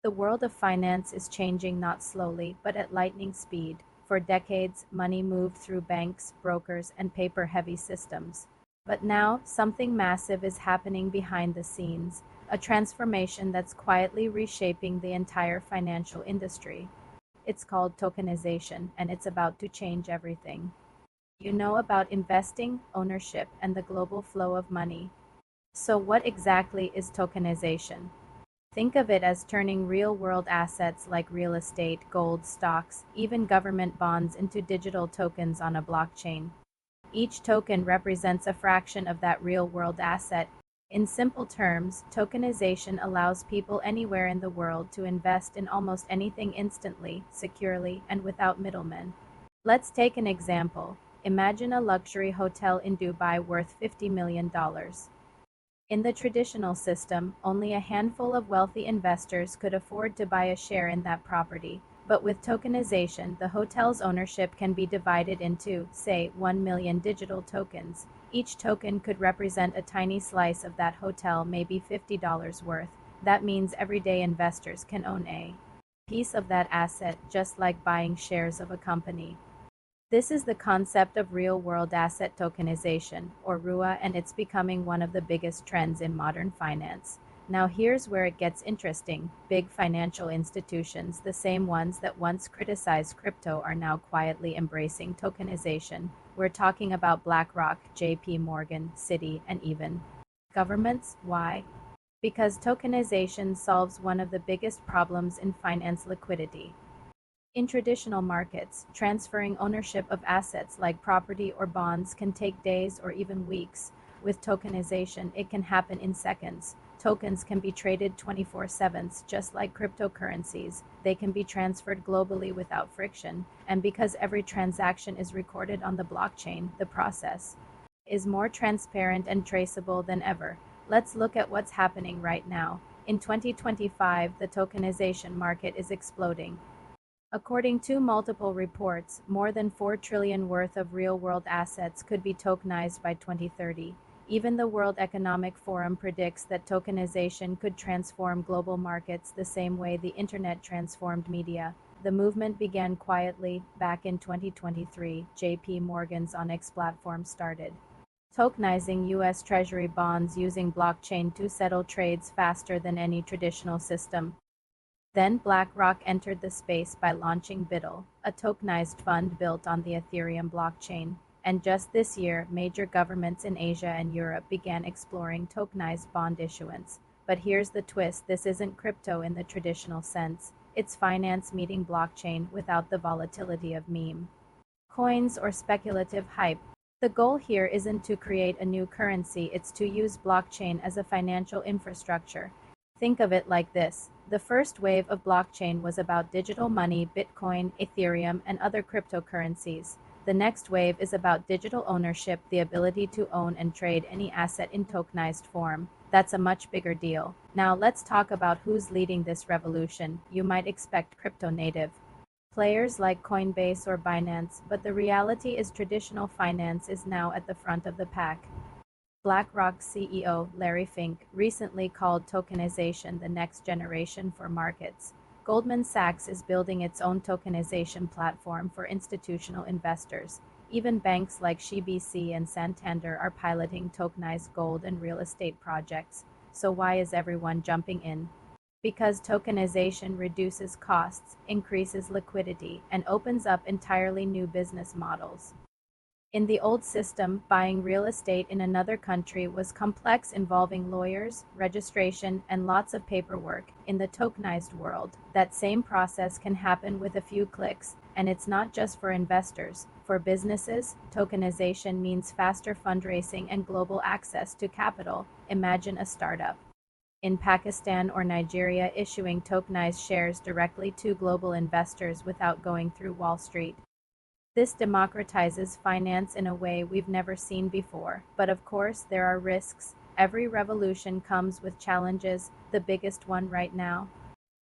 The world of finance is changing not slowly, but at lightning speed. For decades, money moved through banks, brokers, and paper-heavy systems. But now, something massive is happening behind the scenes, a transformation that's quietly reshaping the entire financial industry. It's called tokenization, and it's about to change everything. You know about investing, ownership, and the global flow of money. So, what exactly is tokenization? Think of it as turning real-world assets like real estate, gold, stocks, even government bonds into digital tokens on a blockchain. Each token represents a fraction of that real-world asset. In simple terms, tokenization allows people anywhere in the world to invest in almost anything instantly, securely, and without middlemen. Let's take an example. Imagine a luxury hotel in Dubai worth $50 million. In the traditional system, only a handful of wealthy investors could afford to buy a share in that property. But with tokenization, the hotel's ownership can be divided into, say, 1 million digital tokens. Each token could represent a tiny slice of that hotel, maybe $50 worth. That means everyday investors can own a piece of that asset, just like buying shares of a company. This is the concept of real-world asset tokenization, or RUA, and it's becoming one of the biggest trends in modern finance. Now here's where it gets interesting. Big financial institutions, the same ones that once criticized crypto, are now quietly embracing tokenization. We're talking about BlackRock, JP Morgan, Citi, and even governments. Why? Because tokenization solves one of the biggest problems in finance: liquidity. In traditional markets, transferring ownership of assets like property or bonds can take days or even weeks. With tokenization, it can happen in seconds. Tokens can be traded 24/7, just like cryptocurrencies. They can be transferred globally without friction, and because every transaction is recorded on the blockchain, the process is more transparent and traceable than ever. Let's look at what's happening right now. In 2025, the tokenization market is exploding. According to multiple reports, more than 4 trillion worth of real-world assets could be tokenized by 2030. Even the World Economic Forum predicts that tokenization could transform global markets the same way the internet transformed media. The movement began quietly. Back in 2023, JP Morgan's Onyx platform started tokenizing U.S. Treasury bonds using blockchain to settle trades faster than any traditional system. Then BlackRock entered the space by launching BUIDL, a tokenized fund built on the Ethereum blockchain. And just this year, major governments in Asia and Europe began exploring tokenized bond issuance. But here's the twist: this isn't crypto in the traditional sense. It's finance meeting blockchain without the volatility of meme coins or speculative hype. The goal here isn't to create a new currency, it's to use blockchain as a financial infrastructure. Think of it like this. The first wave of blockchain was about digital money, Bitcoin, Ethereum, and other cryptocurrencies. The next wave is about digital ownership, the ability to own and trade any asset in tokenized form. That's a much bigger deal. Now let's talk about who's leading this revolution. You might expect crypto native players like Coinbase or Binance, but the reality is traditional finance is now at the front of the pack. BlackRock CEO Larry Fink recently called tokenization the next generation for markets. Goldman Sachs is building its own tokenization platform for institutional investors. Even banks like CBC and Santander are piloting tokenized gold and real estate projects. So why is everyone jumping in? Because tokenization reduces costs, increases liquidity, and opens up entirely new business models. In the old system, buying real estate in another country was complex, involving lawyers, registration, and lots of paperwork. In the tokenized world, that same process can happen with a few clicks, and it's not just for investors. For businesses, tokenization means faster fundraising and global access to capital. Imagine a startup in Pakistan or Nigeria issuing tokenized shares directly to global investors without going through Wall Street. This democratizes finance in a way we've never seen before. But of course, there are risks. Every revolution comes with challenges, the biggest one right now: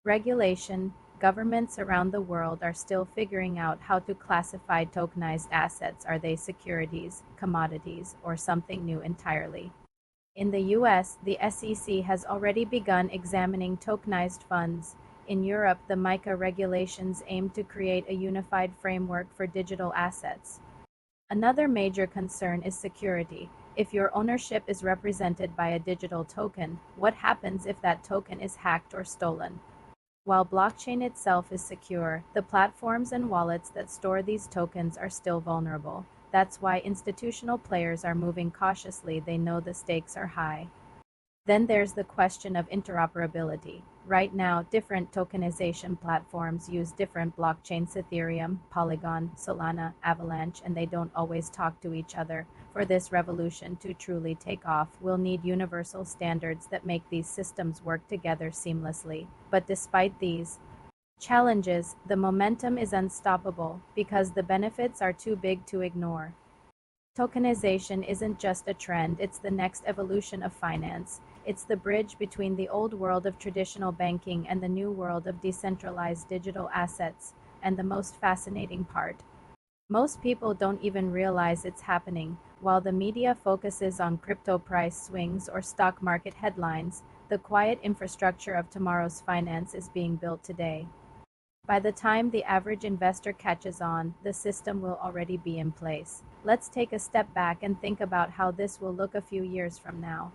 regulation. Governments around the world are still figuring out how to classify tokenized assets. Are they securities, commodities, or something new entirely? In the US, the SEC has already begun examining tokenized funds. In Europe, the MiCA regulations aim to create a unified framework for digital assets. Another major concern is security. If your ownership is represented by a digital token, what happens if that token is hacked or stolen? While blockchain itself is secure, the platforms and wallets that store these tokens are still vulnerable. That's why institutional players are moving cautiously. They know the stakes are high. Then there's the question of interoperability. Right now, different tokenization platforms use different blockchains: Ethereum, Polygon, Solana, Avalanche, and they don't always talk to each other. For this revolution to truly take off, we'll need universal standards that make these systems work together seamlessly. But despite these challenges, the momentum is unstoppable because the benefits are too big to ignore. Tokenization isn't just a trend, it's the next evolution of finance. It's the bridge between the old world of traditional banking and the new world of decentralized digital assets. And the most fascinating part, most people don't even realize it's happening. While the media focuses on crypto price swings or stock market headlines, the quiet infrastructure of tomorrow's finance is being built today. By the time the average investor catches on, the system will already be in place. Let's take a step back and think about how this will look a few years from now.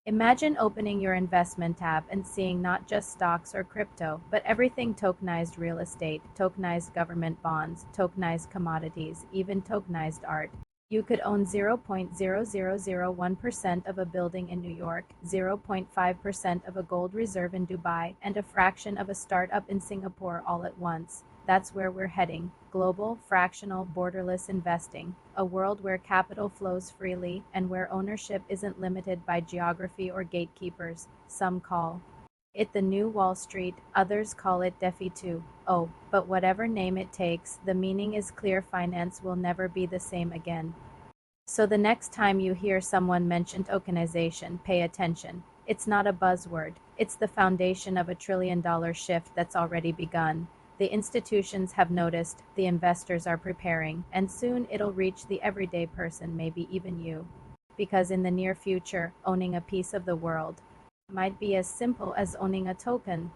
Imagine opening your investment tab and seeing not just stocks or crypto, but everything: tokenized real estate, tokenized government bonds, tokenized commodities, even tokenized art. You could own 0.0001% of a building in New York, 0.5% of a gold reserve in Dubai, and a fraction of a startup in Singapore all at once. That's where we're heading: global, fractional, borderless investing, a world where capital flows freely and where ownership isn't limited by geography or gatekeepers. Some call it the new Wall Street, others call it DeFi too. Oh, but whatever name it takes, the meaning is clear: finance will never be the same again. So the next time you hear someone mention tokenization, pay attention. It's not a buzzword, it's the foundation of a $1 trillion shift that's already begun. The institutions have noticed, the investors are preparing, and soon it'll reach the everyday person, maybe even you. Because in the near future, owning a piece of the world might be as simple as owning a token.